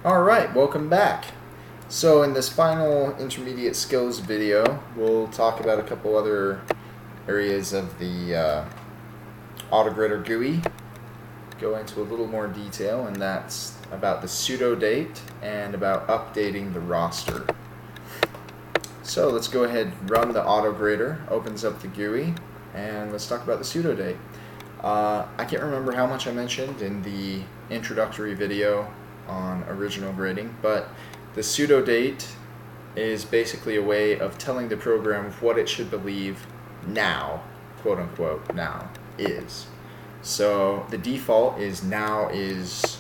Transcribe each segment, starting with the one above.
Alright, welcome back. So in this final intermediate skills video, we'll talk about a couple other areas of the AutoGrider GUI, go into a little more detail, and that's about the pseudodate and about updating the roster. So let's go ahead and run the AutoGrider, opens up the GUI, and let's talk about the pseudodate. I can't remember how much I mentioned in the introductory video on original grading, but the pseudodate is basically a way of telling the program what it should believe now, quote unquote, now is. So the default is now is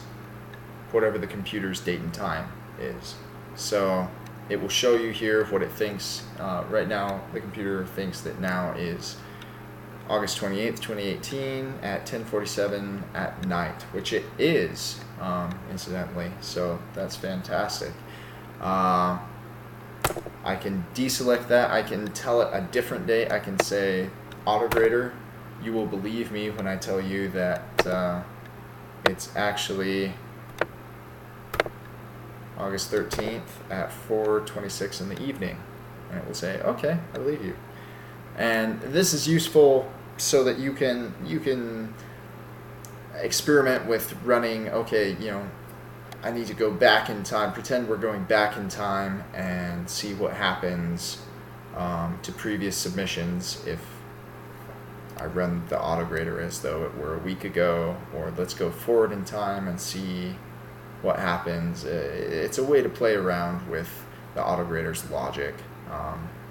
whatever the computer's date and time is. So it will show you here what it thinks. Right now the computer thinks that now is August 28th, 2018 at 10:47 at night, which it is, incidentally, so that's fantastic. I can deselect that. I can tell it a different date. I can say, AutoGrider, you will believe me when I tell you that it's actually August 13th at 4:26 in the evening, and it will say, okay, I believe you. And this is useful so that you can experiment with running, okay, I need to go back in time, pretend we're going back in time and see what happens to previous submissions if I run the AutoGrider as though it were a week ago, or let's go forward in time and see what happens. It's a way to play around with the AutoGrider's logic,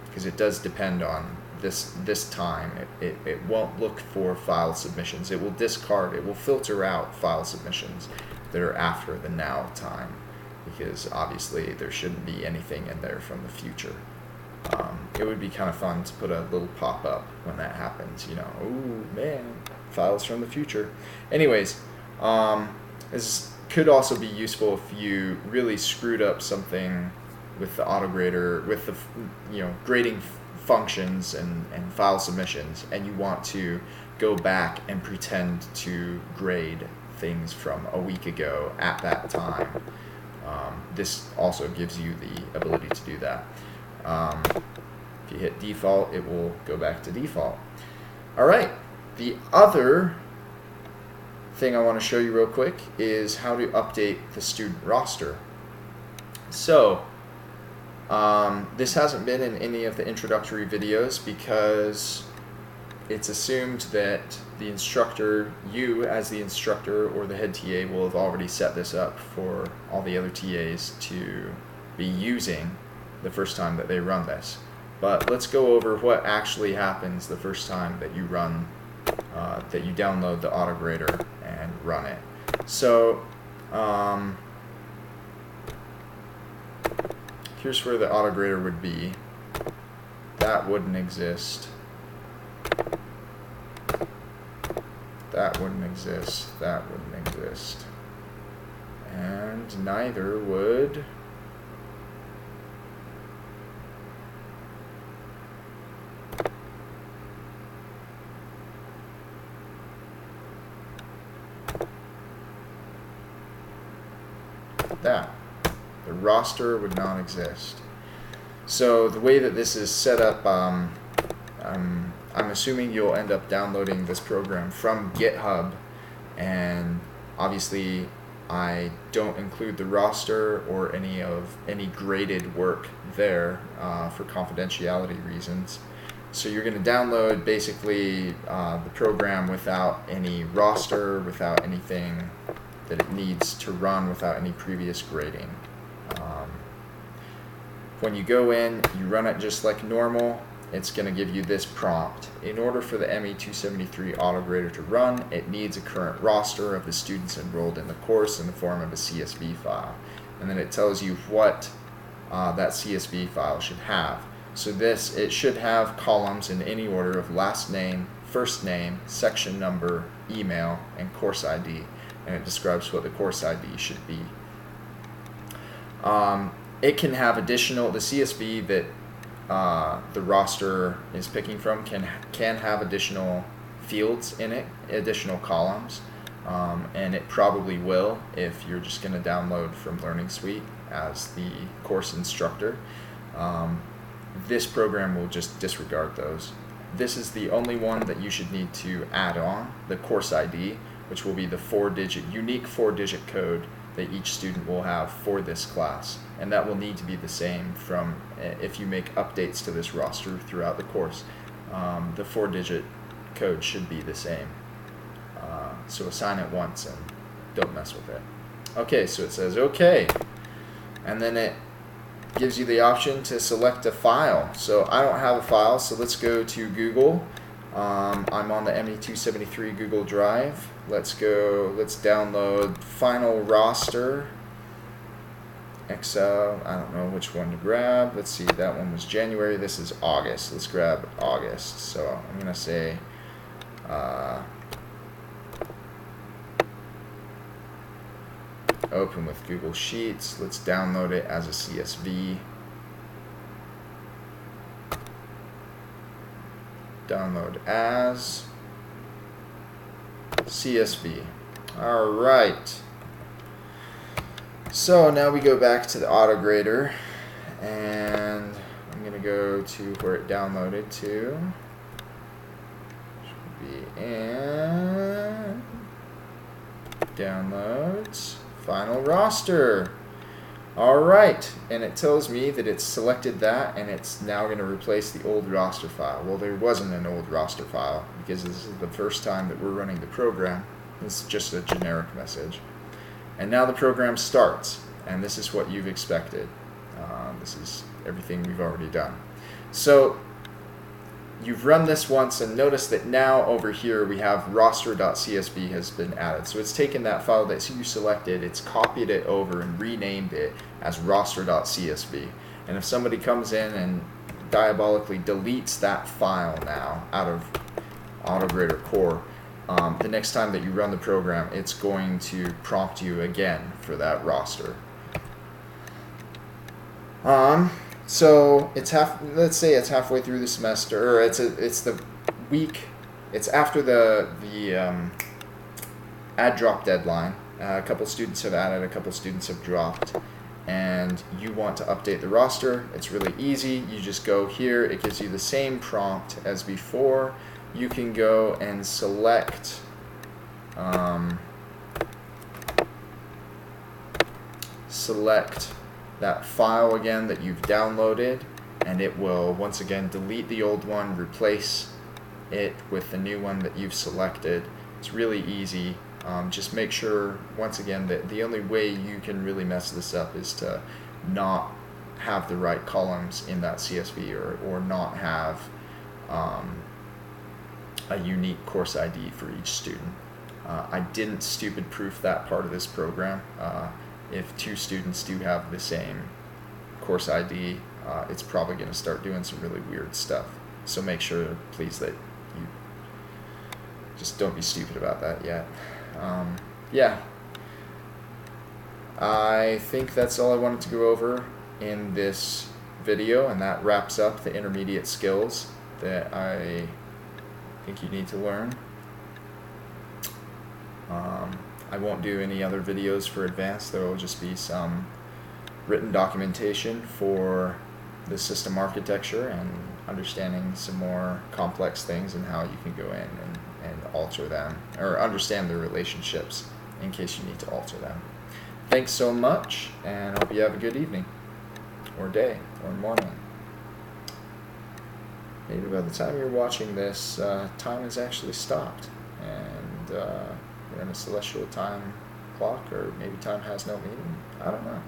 because it does depend on this time. It won't look for file submissions. It will discard, it will filter out file submissions that are after the now time, because obviously there shouldn't be anything in there from the future. It would be kind of fun to put a little pop-up when that happens, oh man, files from the future. Anyways, this could also be useful if you really screwed up something with the AutoGrider, with the grading functions and file submissions, and you want to go back and pretend to grade things from a week ago at that time. This also gives you the ability to do that. If you hit default, it will go back to default. Alright, the other thing I want to show you real quick is how to update the student roster. So this hasn't been in any of the introductory videos because it's assumed that the instructor, you as the instructor or the head TA, will have already set this up for all the other TAs to be using the first time that they run this. But let's go over what actually happens the first time that you run, that you download the AutoGrider and run it. So here's where the AutoGrider would be. That wouldn't exist. That wouldn't exist. That wouldn't exist. And neither would that. The roster would not exist. So the way that this is set up, I'm assuming you'll end up downloading this program from GitHub, and obviously I don't include the roster or any graded work there for confidentiality reasons. So you're going to download basically the program without any roster, without anything that it needs to run, without any previous grading. When you go in, you run it just like normal. It's going to give you this prompt. In order for the ME273 AutoGrider to run, it needs a current roster of the students enrolled in the course in the form of a CSV file. And then it tells you what that CSV file should have. So it should have columns in any order of last name, first name, section number, email, and course ID. And it describes what the course ID should be. It can have additional, the CSV that the roster is picking from can have additional fields in it, additional columns. and it probably will if you're just going to download from Learning Suite as the course instructor. This program will just disregard those. This is the only one that you should need to add on, the course ID, which will be the unique 4-digit code that each student will have for this class. And that will need to be the same from if you make updates to this roster throughout the course. The 4-digit code should be the same. So assign it once and don't mess with it. Okay, so it says okay. And then it gives you the option to select a file. So I don't have a file, so let's go to Google. I'm on the ME273 Google Drive. Let's download final roster. Excel, I don't know which one to grab. Let's see, that one was January, this is August. Let's grab August. So I'm going to say open with Google Sheets. Let's download it as a CSV. Download as CSV. All right. So now we go back to the AutoGrader, and I'm going to go to where it downloaded to. Should be in Downloads. Final roster. Alright, and it tells me that it's selected that and it's now going to replace the old roster file. Well, there wasn't an old roster file because this is the first time that we're running the program. It's just a generic message. And now the program starts, and this is what you've expected. This is everything we've already done. So you've run this once, and notice that now over here we have roster.csv has been added. So it's taken that file that you selected, it's copied it over and renamed it as roster.csv. And if somebody comes in and diabolically deletes that file now out of AutoGrader Core, the next time that you run the program, it's going to prompt you again for that roster. So it's let's say it's halfway through the semester, or it's the week. It's after the add drop deadline. A couple students have added, a couple students have dropped, and you want to update the roster. It's really easy. You just go here. It gives you the same prompt as before. You can go and select that file again that you've downloaded, and it will once again delete the old one, replace it with the new one that you've selected. It's really easy. Just make sure, once again, that the only way you can really mess this up is to not have the right columns in that CSV, or not have a unique course ID for each student. I didn't stupid proof that part of this program. If two students do have the same course ID, it's probably going to start doing some really weird stuff. So make sure, please, that you just don't be stupid about that yet. Yeah, I think that's all I wanted to go over in this video, and that wraps up the intermediate skills that I think you need to learn. I won't do any other videos for advanced. There will just be some written documentation for the system architecture and understanding some more complex things and how you can go in and alter them, or understand the relationships in case you need to alter them. Thanks so much, and I hope you have a good evening, or day, or morning. Maybe by the time you're watching this, time has actually stopped, and we're in a celestial time clock, or maybe time has no meaning. I don't know.